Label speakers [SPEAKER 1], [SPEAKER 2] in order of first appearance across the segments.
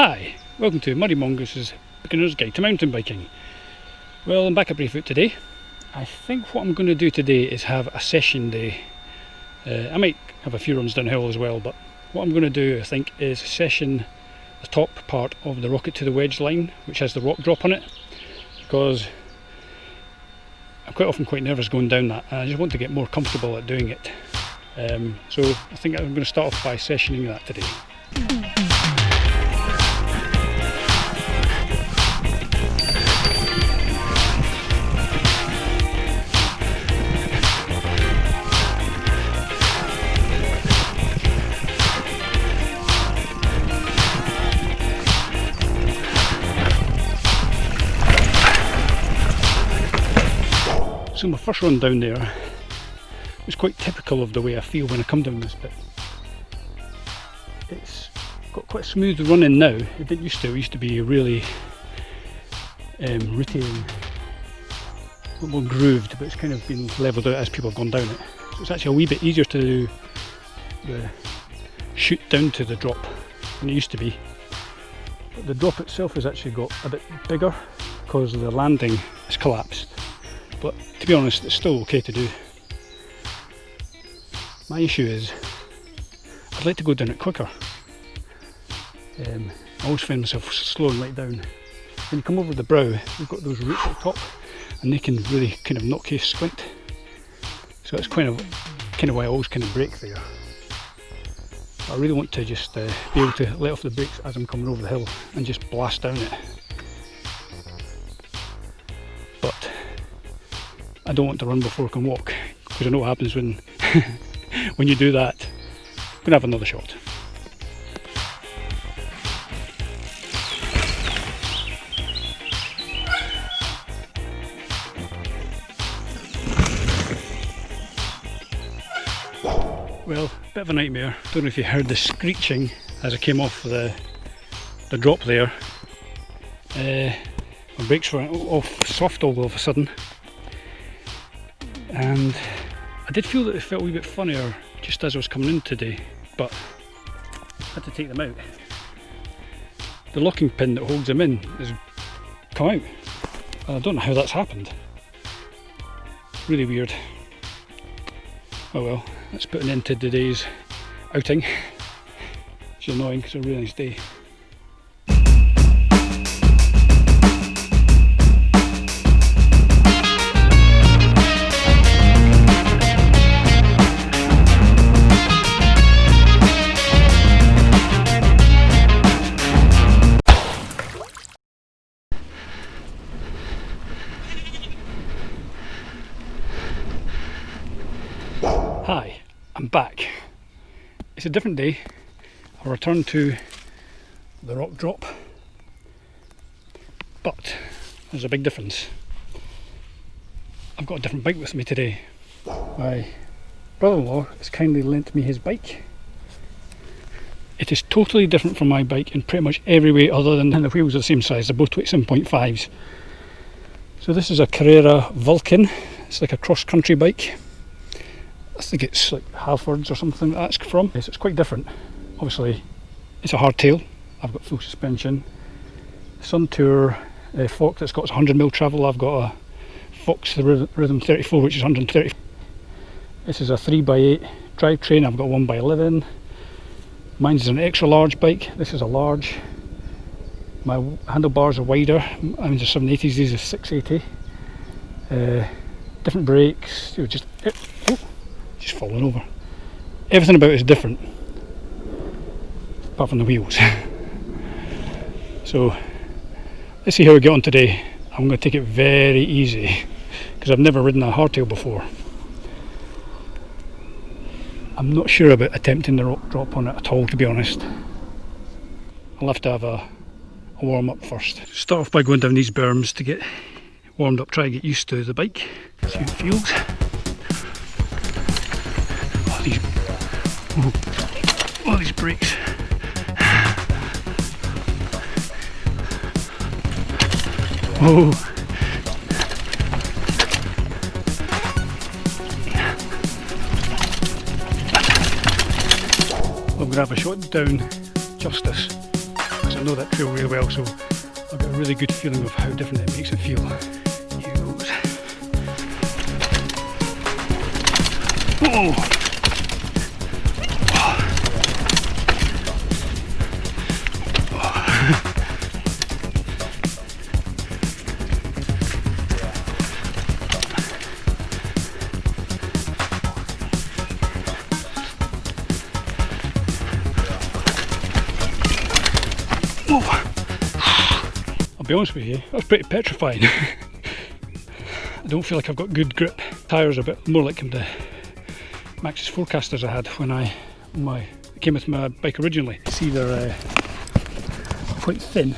[SPEAKER 1] Hi, welcome to Muddy Mongoose's Beginner's Guide to Mountain Biking. Well, I'm back at Braefoot today. I think what I'm going to do today is have a session day. I might have a few runs downhill as well, but what I'm going to do, I think, is session the top part of the Rocket to the Wedge line, which has the rock drop on it, because I'm quite often quite nervous going down that, and I just want to get more comfortable at doing it. So I think I'm going to start off by sessioning that today. So my first run down there was quite typical of the way I feel when I come down this bit. It's got quite a smooth running now. It didn't used to. It used to be really rooty and a little more grooved, but it's kind of been levelled out as people have gone down it. So it's actually a wee bit easier to do the shoot down to the drop than it used to be. But the drop itself has actually got a bit bigger because the landing has collapsed. But to be honest, it's still okay to do. My issue is, I'd like to go down it quicker. I always find myself slowing right down. When you come over the brow, you've got those roots at the top, and they can really kind of knock you squint. So that's kind of why I always kind of brake there. I really want to just be able to let off the brakes as I'm coming over the hill and just blast down it. But I don't want to run before I can walk, because I know what happens when when you do that. I'm going to have another shot. Well, bit of a nightmare. Don't know if you heard the screeching as I came off the drop there. My brakes were off soft all of a sudden. And I did feel that it felt a wee bit funnier just as I was coming in today, but I had to take them out. The locking pin that holds them in has come out. I don't know how that's happened. Really weird. Oh well, let's put an end to today's outing. It's annoying because it's a really nice day. Hi, I'm back. It's a different day. I'll return to the rock drop, but there's a big difference. I've got a different bike with me today. My brother-in-law has kindly lent me his bike. It is totally different from my bike in pretty much every way other than the wheels are the same size. They're both 7.5s. So this is a Carrera Vulcan. It's like a cross-country bike. I think it's like Halfords or something that's from. Yes, it's quite different. Obviously, it's a hardtail. I've got full suspension. Suntour Fox that's got 100mm travel. I've got a Fox the Rhythm 34, which is 130. This is a 3x8 drivetrain. I've got 1x11. Mine's an extra large bike. This is a large. My handlebars are wider. Mine's a 780s. These are 680. Different brakes. Just falling over. Everything about it is different, apart from the wheels. So let's see how we get on today. I'm going to take it very easy because I've never ridden a hardtail before. I'm not sure about attempting the rock drop on it at all, to be honest. I'll have to have a warm up first. Start off by going down these berms to get warmed up, try and get used to the bike, see how it feels. These brakes. Oh. I'm going to have a shot down Justice because I know that trail really well, so I've got a really good feeling of how different it makes it feel. Here goes. Whoa! I'll be honest with you, that was pretty petrifying. I don't feel like I've got good grip. Tyres are a bit more like the Maxxis Forecasters I had when I came with my bike originally. See, they're quite thin.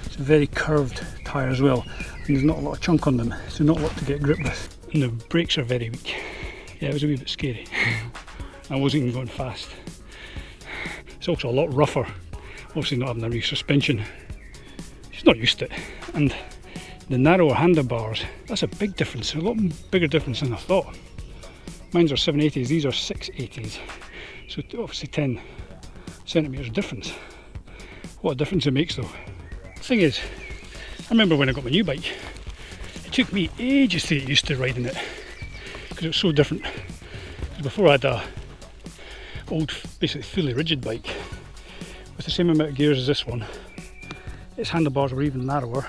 [SPEAKER 1] It's a very curved tyre as well, and there's not a lot of chunk on them, so not a lot to get grip with. And the brakes are very weak. Yeah, it was a wee bit scary. I wasn't even going fast. It's also a lot rougher. Obviously not having a rear suspension. She's not used to it. And the narrower handlebars, that's a big difference, a lot bigger difference than I thought. Mine's are 780s, these are 680s. So obviously 10 centimetres difference. What a difference it makes though. The thing is, I remember when I got my new bike, it took me ages to get used to riding it, because it was so different. Before I had a old, basically fully rigid bike, with the same amount of gears as this one, its handlebars were even narrower.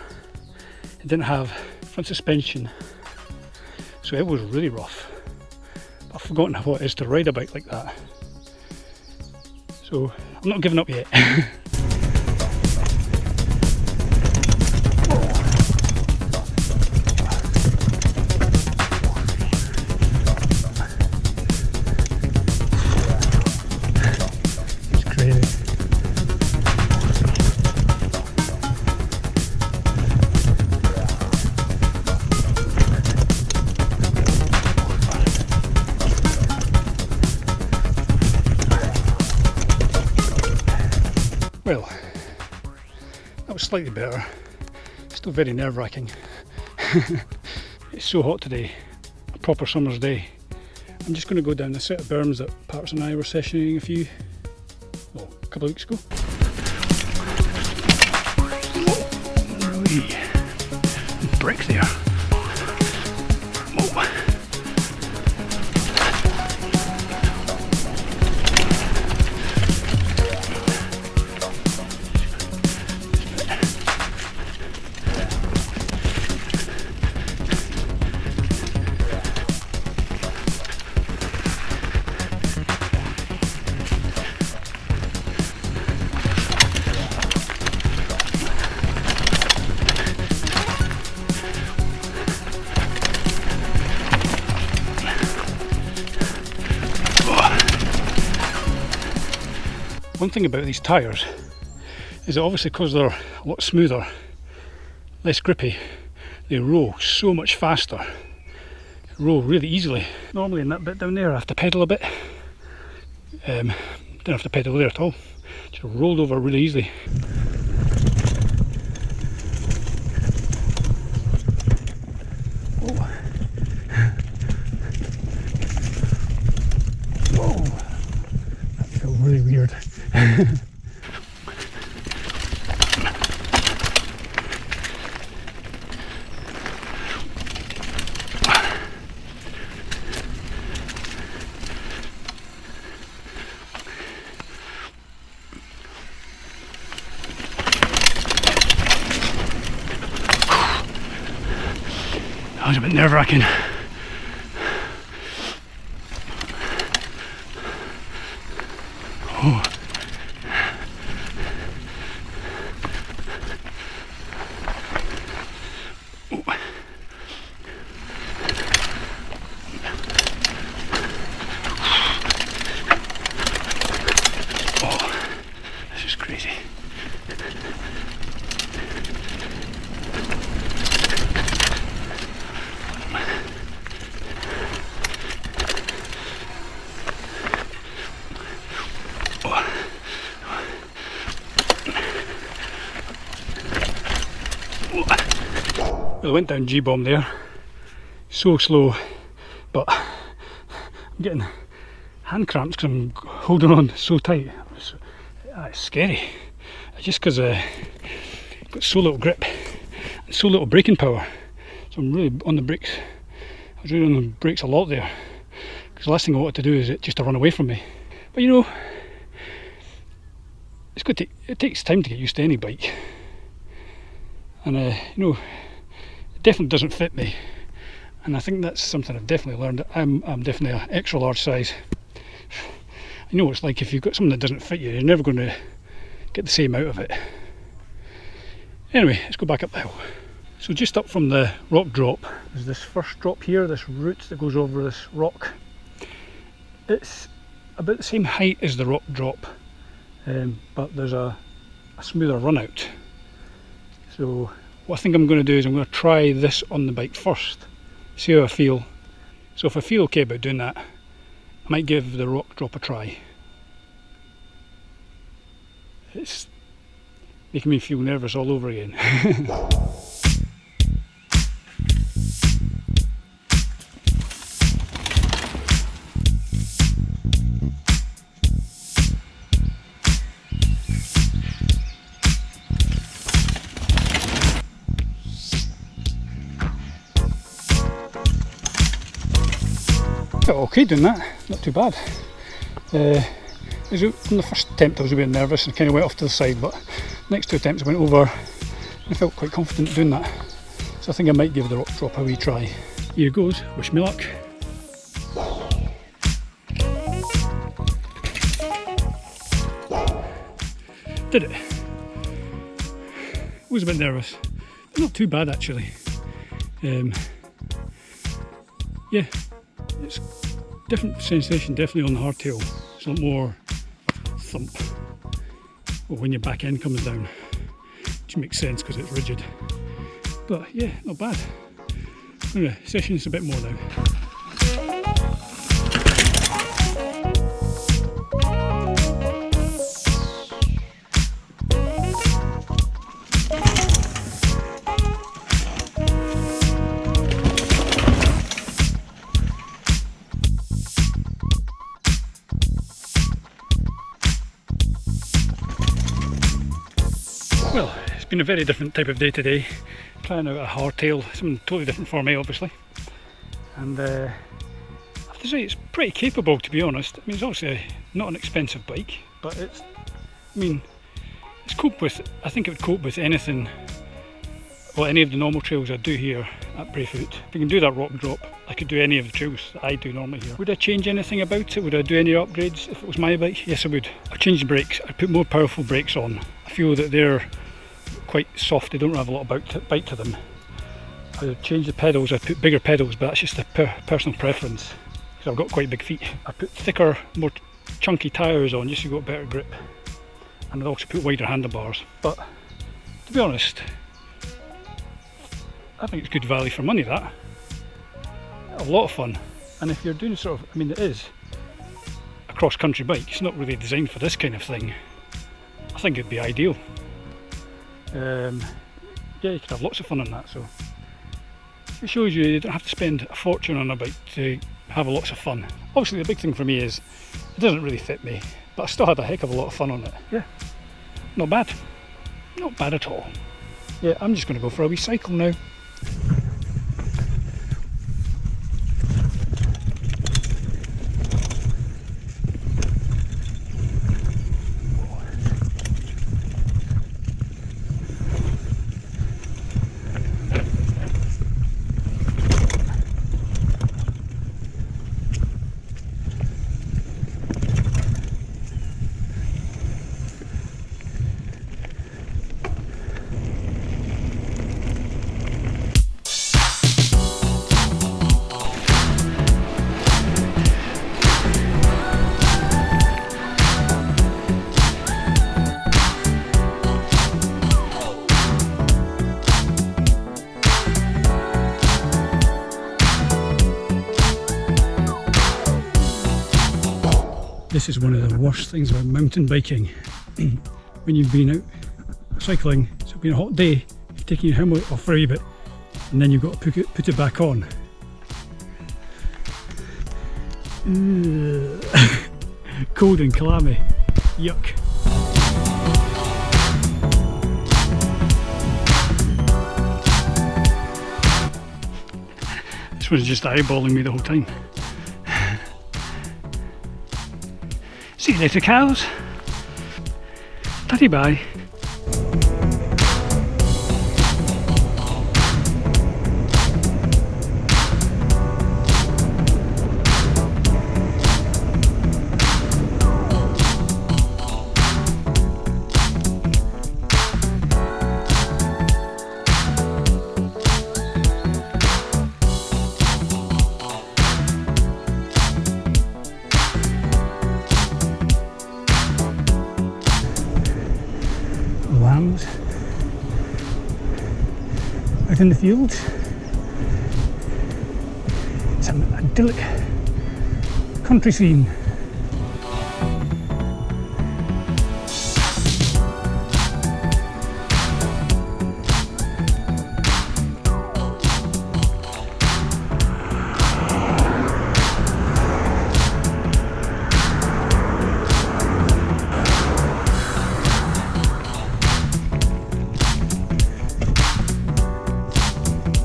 [SPEAKER 1] It didn't have front suspension, so it was really rough. I've forgotten what it is to ride a bike like that. So I'm not giving up yet. It's crazy. Well, that was slightly better. Still very nerve-wracking. It's so hot today, a proper summer's day. I'm just going to go down the set of berms that Parks and I were sessioning a couple of weeks ago. Brick there. Whoa. One thing about these tyres is that obviously because they're a lot smoother, less grippy, they roll so much faster. Roll really easily. Normally in that bit down there I have to pedal a bit. Didn't have to pedal there at all. Just rolled over really easily. Oh. Whoa, that felt really weird. That was a bit nerve-wracking. Oh. Well, I went down G-bomb there, so slow, but I'm getting hand cramps because I'm holding on so tight. It's scary. just because I've got so little grip and so little braking power. So I'm really on the brakes. I was really on the brakes a lot there, because the last thing I wanted to do is it just to run away from me. But you know, it takes time to get used to any bike, and you know, it definitely doesn't fit me, and I think that's something I've definitely learned. I'm definitely an extra large size. You know what it's like if you've got something that doesn't fit you, you're never going to get the same out of it. Anyway, let's go back up the hill. So just up from the rock drop, there's this first drop here, this route that goes over this rock. It's about the same height as the rock drop, but there's a smoother run out. So what I think I'm going to do is I'm going to try this on the bike first, see how I feel. So if I feel okay about doing that, I might give the rock drop a try. It's making me feel nervous all over again. Okay doing that, not too bad. From the first attempt I was a bit nervous and kind of went off to the side, but next two attempts I went over and I felt quite confident doing that. So I think I might give the rock drop a wee try. Here it goes, wish me luck. Did it? Was a bit nervous, but not too bad actually. Yeah, it's different sensation definitely on the hardtail. It's a lot more thump when your back end comes down, which makes sense because it's rigid. But yeah, not bad. Anyway, session's a bit more now. Well, it's been a very different type of day today, trying out a hardtail, something totally different for me obviously, and I have to say it's pretty capable, to be honest. I mean, it's obviously not an expensive bike, but it's coped with, I think it would cope with anything, well, any of the normal trails I do here at Braefoot. If you can do that rock drop, I could do any of the trails that I do normally here. Would I change anything about it? Would I do any upgrades if it was my bike? Yes, I would. I'd change the brakes, I'd put more powerful brakes on. I feel that they're quite soft, they don't have a lot of bite to them. I'd change the pedals, I'd put bigger pedals, but that's just a personal preference, because I've got quite big feet. I put thicker, more chunky tyres on just so you've got better grip, and I'd also put wider handlebars. But to be honest, I think it's good value for money, that. A lot of fun, and if you're doing sort of, I mean, it is a cross-country bike, it's not really designed for this kind of thing. I think it'd be ideal. Yeah, you could have lots of fun on that, so it shows you don't have to spend a fortune on a bike to have lots of fun. Obviously the big thing for me is it doesn't really fit me, but I still had a heck of a lot of fun on it. Yeah, not bad, not bad at all. Yeah, I'm just going to go for a wee cycle now. This is one of the worst things about mountain biking. When you've been out cycling, so it's been a hot day, you've taken your helmet off for a wee bit, and then you've got to put it back on. Cold and clammy. Yuck. was just eyeballing me the whole time. See you later, cows. Tatty bye. Lambs out in the fields. It's an idyllic country scene.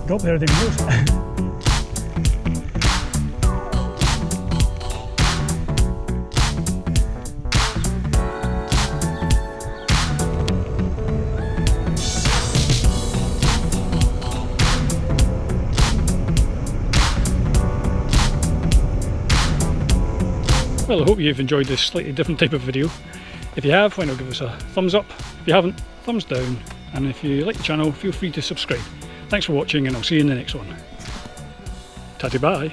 [SPEAKER 1] Got there than most. Well, I hope you've enjoyed this slightly different type of video. If you have, why not give us a thumbs up? If you haven't, thumbs down. And if you like the channel, feel free to subscribe. Thanks for watching, and I'll see you in the next one. Tatty bye.